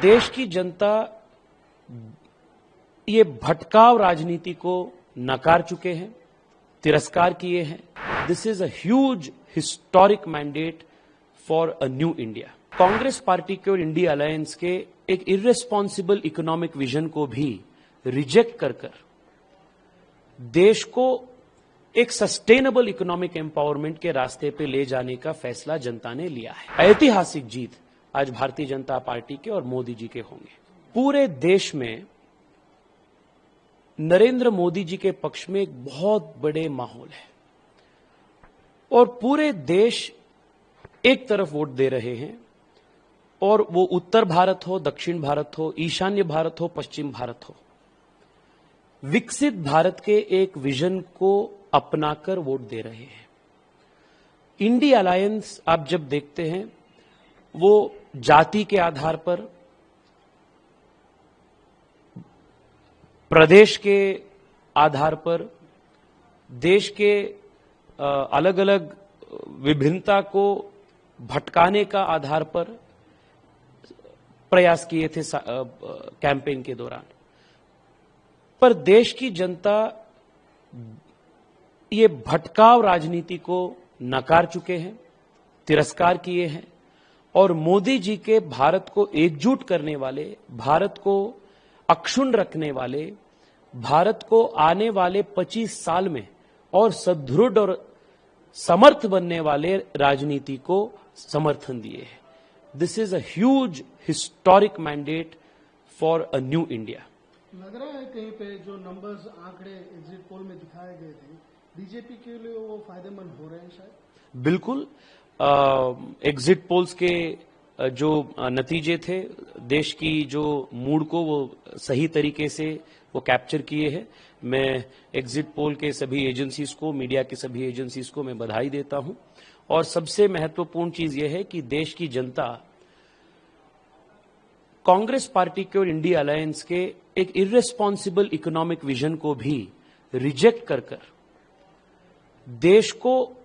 देश की जनता ये भटकाव राजनीति को नकार चुके हैं, तिरस्कार किए हैं। This is a huge historic mandate for a new India. Congress party के और इंडिया अलायंस के एक इर्रेस्पॉन्सिबल इकोनॉमिक विजन को भी रिजेक्ट कर देश को एक सस्टेनेबल इकोनॉमिक एम्पावरमेंट के रास्ते पे ले जाने का फैसला जनता ने लिया है। ऐतिहासिक जीत आज भारतीय जनता पार्टी के और मोदी जी के होंगे। पूरे देश में नरेंद्र मोदी जी के पक्ष में एक बहुत बड़े माहौल है और पूरे देश एक तरफ वोट दे रहे हैं, और वो उत्तर भारत हो, दक्षिण भारत हो, ईशान्य भारत हो, पश्चिम भारत हो, विकसित भारत के एक विजन को अपनाकर वोट दे रहे हैं। इंडिया अलायंस आप जब देखते हैं वो जाति के आधार पर, प्रदेश के आधार पर, देश के अलग अलग विभिन्नता को भटकाने का आधार पर प्रयास किए थे कैंपेन के दौरान। पर देश की जनता ये भटकाव राजनीति को नकार चुके हैं, तिरस्कार किए हैं, और मोदी जी के भारत को एकजुट करने वाले, भारत को अक्षुण्ण रखने वाले, भारत को आने वाले 25 साल में और सुदृढ़ और समर्थ बनने वाले राजनीति को समर्थन दिए हैं। This is a huge historic mandate for a new India. लग रहा है कहीं पे जो नंबर्स, आंकड़े एग्जिट पोल में दिखाए गए थे, बीजेपी के लिए वो फायदेमंद हो रहे हैं शायद? बिल्कुल। एग्जिट पोल्स के जो नतीजे थे, देश की जो मूड को वो सही तरीके से वो कैप्चर किए हैं। मैं एग्जिट पोल के सभी एजेंसीज को, मीडिया के सभी एजेंसीज को मैं बधाई देता हूं। और सबसे महत्वपूर्ण चीज यह है कि देश की जनता कांग्रेस पार्टी के और इंडिया अलायंस के एक इर्रेस्पॉन्सिबल इकोनॉमिक विजन को भी रिजेक्ट कर देश को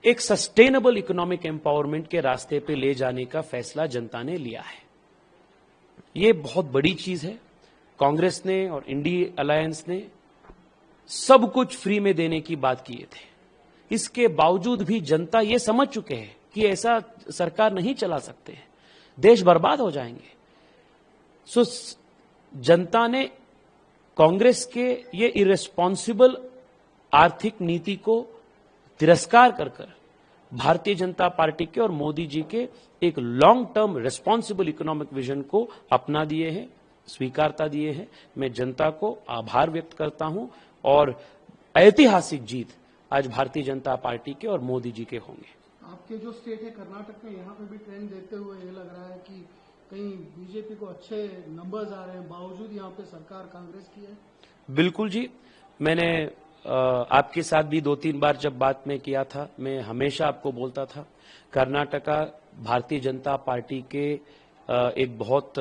एक सस्टेनेबल इकोनॉमिक एम्पावरमेंट के रास्ते पे ले जाने का फैसला जनता ने लिया है। ये बहुत बड़ी चीज है। कांग्रेस ने और इंडिया अलायंस ने सब कुछ फ्री में देने की बात किए थे। इसके बावजूद भी जनता ये समझ चुके हैं कि ऐसा सरकार नहीं चला सकते हैं, देश बर्बाद हो जाएंगे। सो जनता ने कांग्रेस के ये इर्रेस्पॉन्सिबल आर्थिक नीति को तिरस्कार कर भारतीय जनता पार्टी के और मोदी जी के एक long term responsible economic vision को अपना दिए हैं, स्वीकारता दिए हैं। मैं जनता को आभार व्यक्त करता हूं और ऐतिहासिक जीत आज भारतीय जनता पार्टी के और मोदी जी के होंगे। आपके जो स्टेट है कर्नाटक में, यहाँ पे भी ट्रेंड देखते हुए ये लग रहा है कि कहीं बीजेपी को अच्छे नंबर्स आ रहे हैं, बावजूद यहाँ पे सरकार कांग्रेस की है। बिल्कुल जी, मैंने आपके साथ भी 2-3 बार जब बात में किया था, मैं हमेशा आपको बोलता था कर्नाटका भारतीय जनता पार्टी के एक बहुत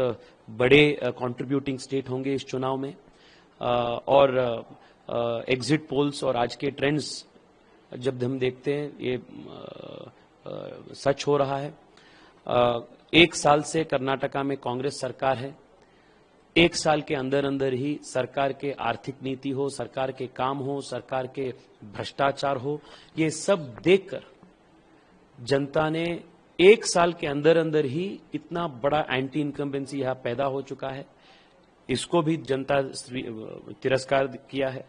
बड़े कंट्रीब्यूटिंग स्टेट होंगे इस चुनाव में। और एग्जिट पोल्स और आज के ट्रेंड्स जब हम देखते हैं, ये सच हो रहा है। 1 साल से कर्नाटका में कांग्रेस सरकार है। 1 साल के अंदर अंदर ही सरकार के आर्थिक नीति हो, सरकार के काम हो, सरकार के भ्रष्टाचार हो, ये सब देखकर जनता ने 1 साल के अंदर अंदर ही इतना बड़ा एंटी इनकम्बेंसी यहां पैदा हो चुका है। इसको भी जनता तिरस्कार किया है।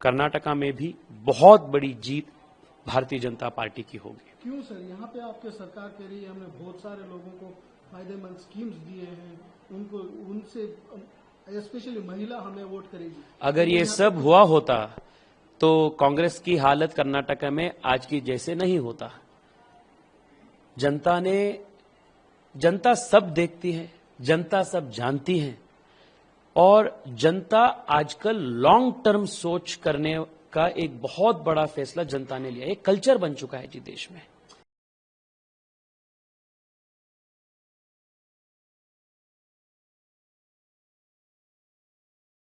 कर्नाटका में भी बहुत बड़ी जीत भारतीय जनता पार्टी की होगी। क्यों सर? यहाँ पे आपके सरकार के लिए हमने बहुत सारे लोगों को फायदेमंद स्कीम्स दिए हैं, उनको उनसे स्पेशली महिला हमें वोट करेगी। अगर ये सब हुआ होता तो कांग्रेस की हालत कर्नाटका में आज की जैसे नहीं होता। जनता सब देखती है, जनता सब जानती है, और जनता आजकल लॉन्ग टर्म सोच करने का एक बहुत बड़ा फैसला जनता ने लिया। एक कल्चर बन चुका है जी देश में।